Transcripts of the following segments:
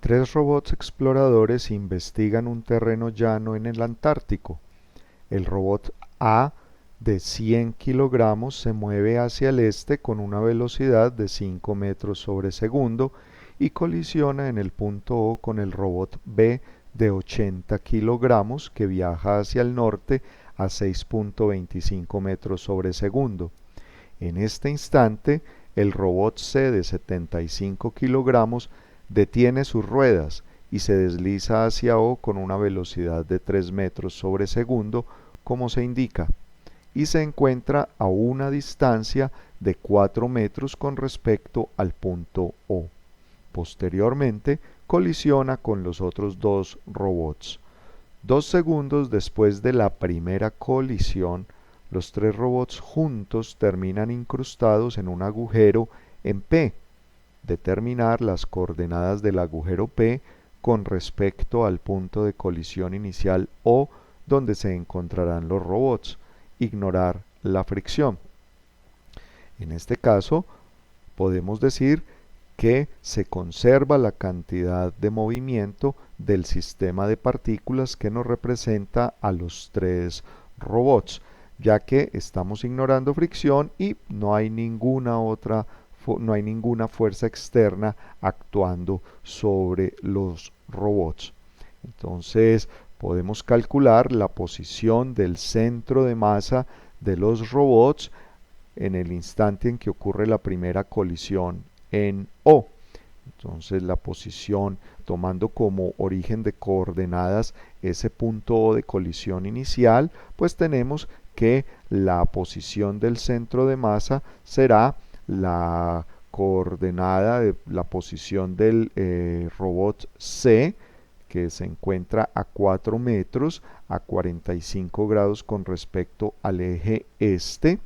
Tres robots exploradores investigan un terreno llano en el Antártico. El robot A de 100 kilogramos se mueve hacia el este con una velocidad de 5 metros sobre segundo y colisiona en el punto O con el robot B de 80 kilogramos que viaja hacia el norte a 6.25 metros sobre segundo. En este instante, el robot C de 75 kilogramos detiene sus ruedas y se desliza hacia O con una velocidad de 3 metros sobre segundo, como se indica, y se encuentra a una distancia de 4 metros con respecto al punto O. Posteriormente, colisiona con los otros dos robots. 2 segundos después de la primera colisión, los tres robots juntos terminan incrustados en un agujero en P. Determinar las coordenadas del agujero P con respecto al punto de colisión inicial O donde se encontrarán los robots. Ignorar la fricción. En este caso, podemos decir que se conserva la cantidad de movimiento del sistema de partículas que nos representa a los tres robots, ya que estamos ignorando fricción y no hay ninguna fuerza externa actuando sobre los robots. Entonces podemos calcular la posición del centro de masa de los robots en el instante en que ocurre la primera colisión en O. Entonces la posición, tomando como origen de coordenadas ese punto O de colisión inicial, pues tenemos que la posición del centro de masa será la coordenada de la posición del robot C, que se encuentra a 4 metros a 45 grados con respecto al eje este.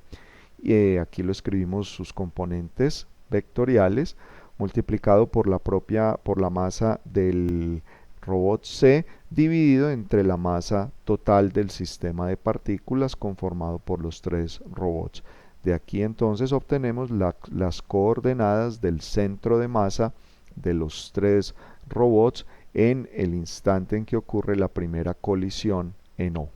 Aquí lo escribimos sus componentes vectoriales, multiplicado por la masa del robot C, dividido entre la masa total del sistema de partículas conformado por los tres robots. De aquí entonces obtenemos las coordenadas del centro de masa de los tres robots en el instante en que ocurre la primera colisión en O.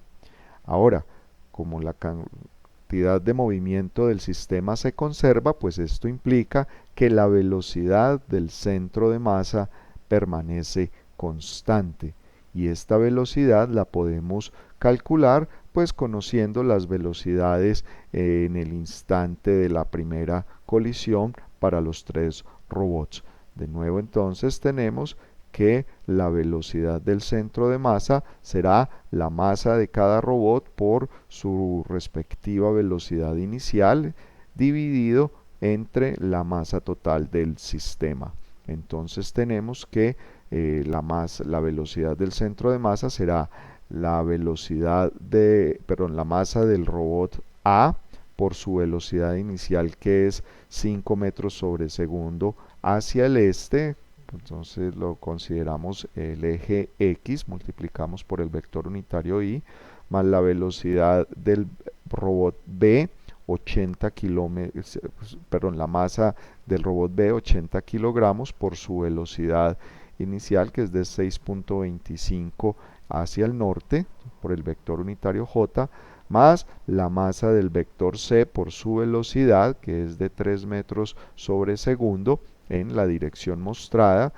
Ahora, como la cantidad de movimiento del sistema se conserva, pues esto implica que la velocidad del centro de masa permanece constante, y esta velocidad la podemos calcular pues conociendo las velocidades en el instante de la primera colisión para los tres robots. De nuevo entonces tenemos que la velocidad del centro de masa será la masa de cada robot por su respectiva velocidad inicial dividido entre la masa total del sistema. Entonces tenemos que la velocidad del centro de masa será la masa del robot A por su velocidad inicial, que es 5 metros sobre segundo hacia el este. Entonces lo consideramos el eje X, multiplicamos por el vector unitario Y, más la velocidad del robot B, 80 kilómetros, la masa del robot B, 80 kilogramos, por su velocidad inicial, que es de 6.25 hacia el norte, por el vector unitario J, más la masa del vector C por su velocidad, que es de 3 metros sobre segundo, en la dirección mostrada.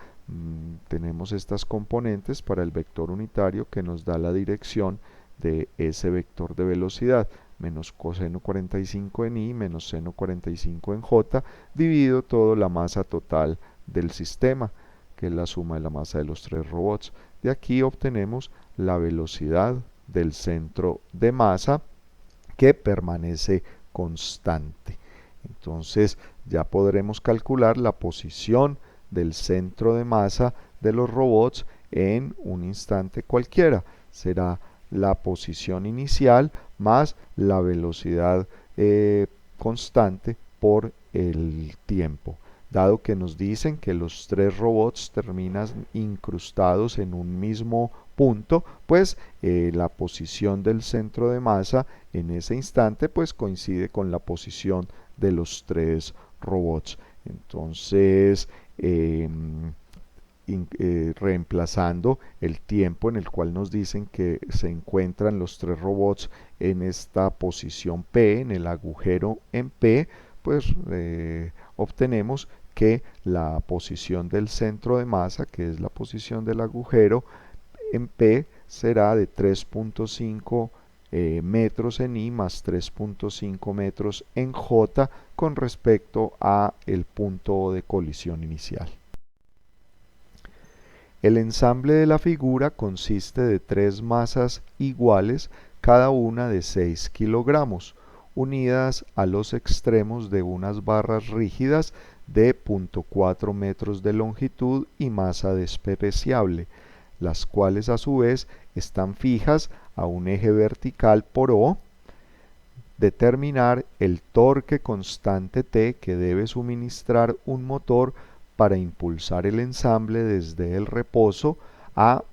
Tenemos estas componentes para el vector unitario que nos da la dirección de ese vector de velocidad, menos coseno 45 en I menos seno 45 en J, dividido todo la masa total del sistema, que es la suma de la masa de los tres robots. De aquí obtenemos la velocidad del centro de masa, que permanece constante. Entonces ya podremos calcular la posición del centro de masa de los robots en un instante cualquiera. Será la posición inicial más la velocidad constante por el tiempo. Dado que nos dicen que los tres robots terminan incrustados en un mismo punto, pues la posición del centro de masa en ese instante pues coincide con la posición de los tres robots. Entonces reemplazando el tiempo en el cual nos dicen que se encuentran los tres robots en esta posición P, en el agujero en P, pues obtenemos que la posición del centro de masa, que es la posición del agujero en P, será de 3.5 metros en I más 3.5 metros en J con respecto a el punto de colisión inicial. El ensamble de la figura consiste de tres masas iguales, cada una de 6 kilogramos, unidas a los extremos de unas barras rígidas de 0.4 metros de longitud y masa despreciable, las cuales a su vez están fijas a un eje vertical por O. Determinar el torque constante T que debe suministrar un motor para impulsar el ensamble desde el reposo a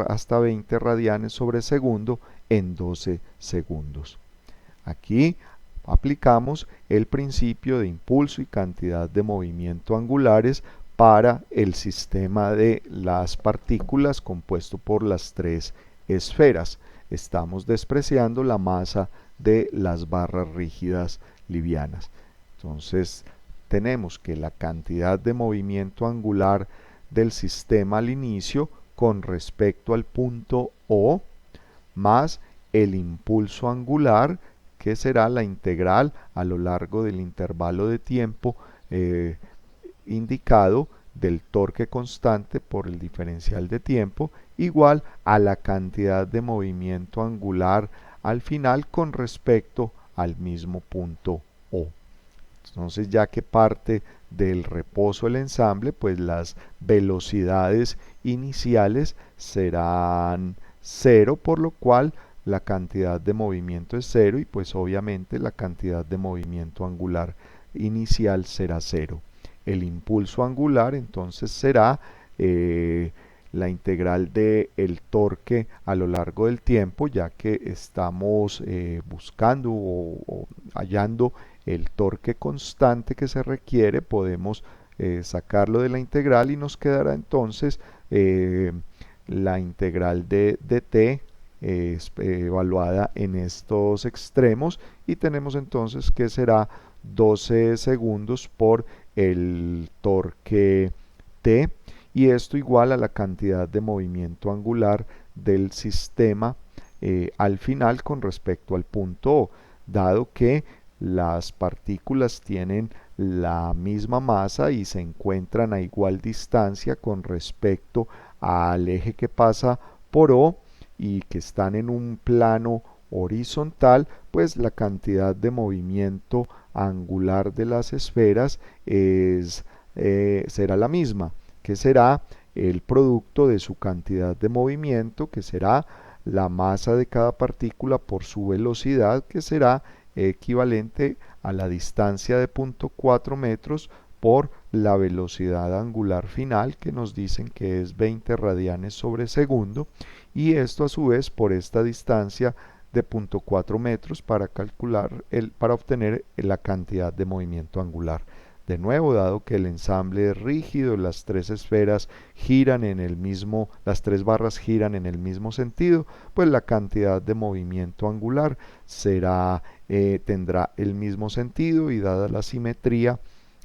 hasta 20 radianes sobre segundo en 12 segundos. Aquí aplicamos el principio de impulso y cantidad de movimiento angulares para el sistema de las partículas compuesto por las tres esferas. Estamos despreciando la masa de las barras rígidas livianas. Entonces tenemos que la cantidad de movimiento angular del sistema al inicio con respecto al punto O más el impulso angular, que será la integral a lo largo del intervalo de tiempo indicado del torque constante por el diferencial de tiempo, igual a la cantidad de movimiento angular al final con respecto al mismo punto O. Entonces, ya que parte del reposo el ensamble, pues las velocidades iniciales serán 0, por lo cual la cantidad de movimiento es 0 y pues obviamente la cantidad de movimiento angular inicial será 0. El impulso angular entonces será la integral del torque a lo largo del tiempo, ya que estamos buscando o hallando el torque constante que se requiere, podemos sacarlo de la integral y nos quedará entonces la integral de t evaluada en estos extremos y tenemos entonces que será 12 segundos por el torque T y esto igual a la cantidad de movimiento angular del sistema al final con respecto al punto O, dado que las partículas tienen la misma masa y se encuentran a igual distancia con respecto al eje que pasa por O y que están en un plano horizontal, pues la cantidad de movimiento angular de las esferas será la misma, que será el producto de su cantidad de movimiento, que será la masa de cada partícula por su velocidad, que será equivalente a la distancia de 0.4 metros por la velocidad angular final, que nos dicen que es 20 radianes sobre segundo, y esto a su vez por esta distancia de 0.4 metros para para obtener la cantidad de movimiento angular. De nuevo, dado que el ensamble es rígido, las tres esferas giran en el mismo, las tres barras giran en el mismo sentido, pues la cantidad de movimiento angular tendrá el mismo sentido y dada la simetría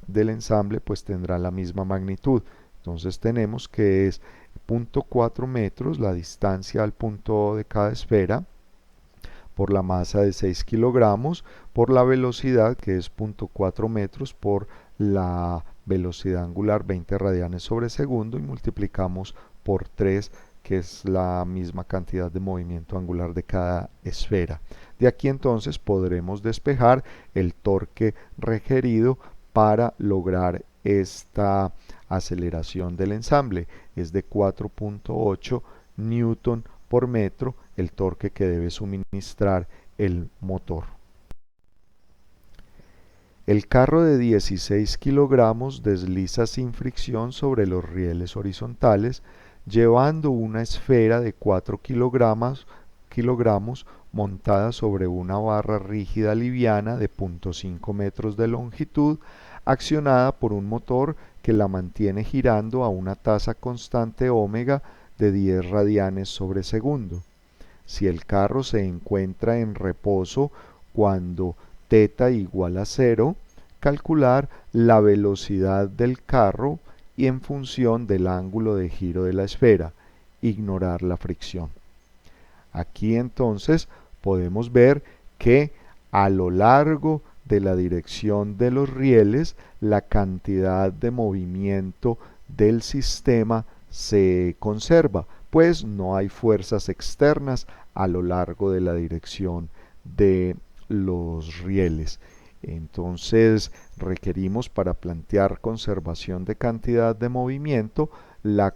del ensamble, pues tendrá la misma magnitud. Entonces tenemos que es 0.4 metros la distancia al punto de cada esfera, por la masa de 6 kilogramos, por la velocidad que es 0.4 metros por la velocidad angular 20 radianes sobre segundo y multiplicamos por 3 que es la misma cantidad de movimiento angular de cada esfera. De aquí entonces podremos despejar el torque requerido para lograr esta aceleración del ensamble. Es de 4.8 newton por metro el torque que debe suministrar el motor. El carro de 16 kilogramos desliza sin fricción sobre los rieles horizontales, llevando una esfera de 4 kilogramos montada sobre una barra rígida liviana de 0.5 metros de longitud accionada por un motor que la mantiene girando a una tasa constante omega de 10 radianes sobre segundo. Si el carro se encuentra en reposo cuando θ igual a 0, calcular la velocidad del carro y en función del ángulo de giro de la esfera, ignorar la fricción. Aquí entonces podemos ver que a lo largo de la dirección de los rieles, la cantidad de movimiento del sistema se conserva, pues no hay fuerzas externas a lo largo de la dirección de los rieles. Entonces requerimos, para plantear conservación de cantidad de movimiento, la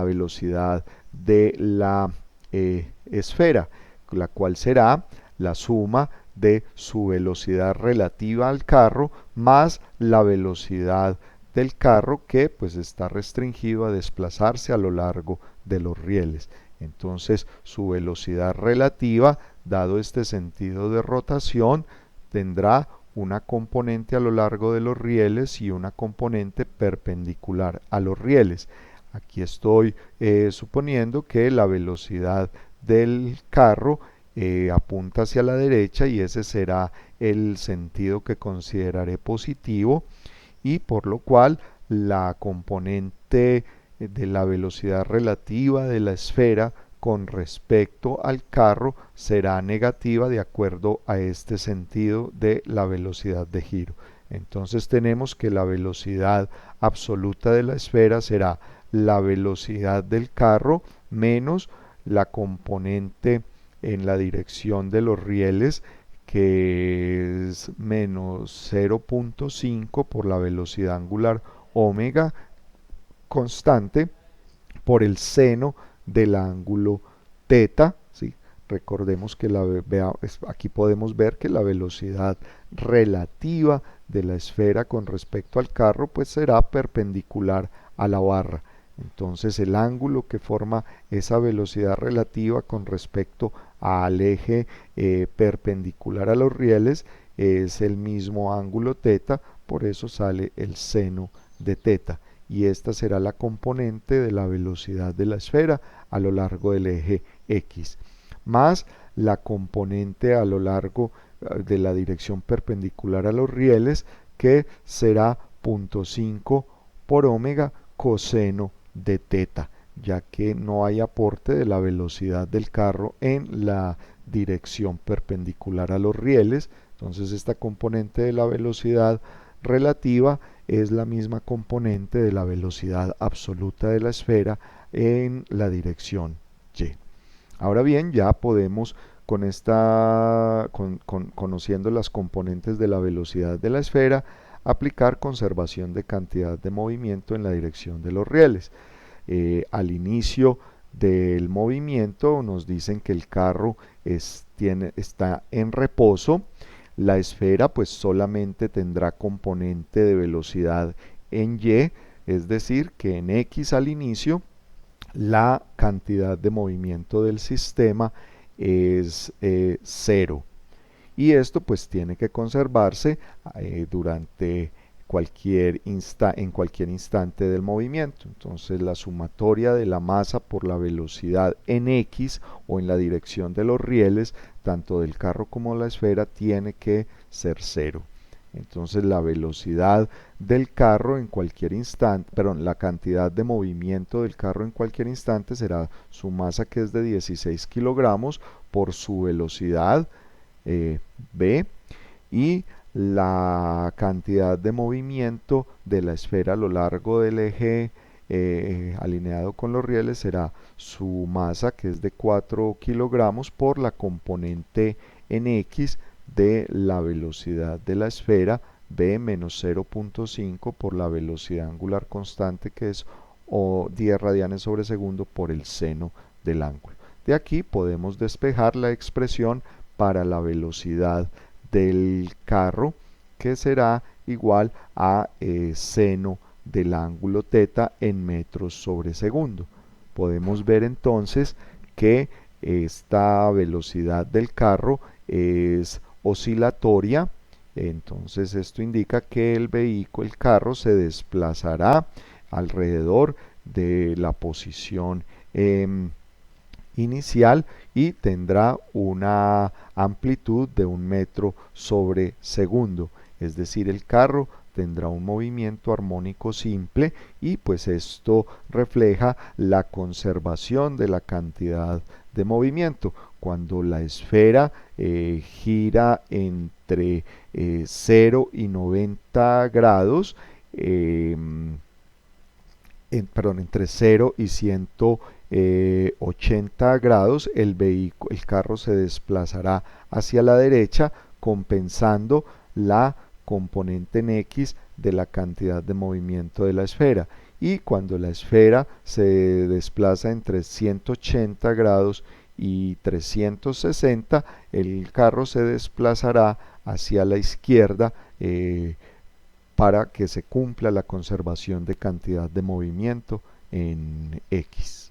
velocidad de la esfera, la cual será la suma de su velocidad relativa al carro más la velocidad del carro, que pues está restringido a desplazarse a lo largo de los rieles. Entonces su velocidad relativa, dado este sentido de rotación, tendrá una componente a lo largo de los rieles y una componente perpendicular a los rieles. Aquí estoy suponiendo que la velocidad del carro apunta hacia la derecha, y ese será el sentido que consideraré positivo, y por lo cual la componente de la velocidad relativa de la esfera con respecto al carro será negativa de acuerdo a este sentido de la velocidad de giro. Entonces tenemos que la velocidad absoluta de la esfera será la velocidad del carro menos la componente en la dirección de los rieles, que es menos 0.5 por la velocidad angular omega constante por el seno del ángulo θ, ¿sí? Recordemos que aquí podemos ver que la velocidad relativa de la esfera con respecto al carro pues será perpendicular a la barra. Entonces el ángulo que forma esa velocidad relativa con respecto al eje perpendicular a los rieles es el mismo ángulo θ, por eso sale el seno de θ. Y esta será la componente de la velocidad de la esfera a lo largo del eje X, más la componente a lo largo de la dirección perpendicular a los rieles, que será 0.5 por omega coseno de θ, ya que no hay aporte de la velocidad del carro en la dirección perpendicular a los rieles. Entonces esta componente de la velocidad relativa es la misma componente de la velocidad absoluta de la esfera en la dirección Y. Ahora bien, ya podemos, conociendo las componentes de la velocidad de la esfera, aplicar conservación de cantidad de movimiento en la dirección de los rieles. Al inicio del movimiento nos dicen que el carro está en reposo. La esfera pues solamente tendrá componente de velocidad en Y, es decir, que en X al inicio la cantidad de movimiento del sistema es 0. Y esto pues tiene que conservarse durante en cualquier instante del movimiento. Entonces la sumatoria de la masa por la velocidad en X o en la dirección de los rieles, tanto del carro como la esfera, tiene que ser 0. Entonces la velocidad del carro en cualquier instante, perdón, la cantidad de movimiento del carro en cualquier instante será su masa, que es de 16 kilogramos, por su velocidad v, y la cantidad de movimiento de la esfera a lo largo del eje alineado con los rieles será su masa, que es de 4 kilogramos, por la componente en X de la velocidad de la esfera, v menos 0.5 por la velocidad angular constante, que es 10 radianes sobre segundo, por el seno del ángulo. De aquí podemos despejar la expresión para la velocidad del carro, que será igual a seno del ángulo θ en metros sobre segundo. Podemos ver entonces que esta velocidad del carro es oscilatoria Entonces esto indica que el vehículo, el carro, se desplazará alrededor de la posición inicial y tendrá una amplitud de 1 metro sobre segundo, es decir, el carro tendrá un movimiento armónico simple y pues esto refleja la conservación de la cantidad de movimiento. Cuando la esfera gira entre 0 y 90 grados, entre 0 y 180 grados, el carro se desplazará hacia la derecha, compensando la componente en X de la cantidad de movimiento de la esfera. Y cuando la esfera se desplaza entre 180 grados y 360, el carro se desplazará hacia la izquierda para que se cumpla la conservación de cantidad de movimiento en X.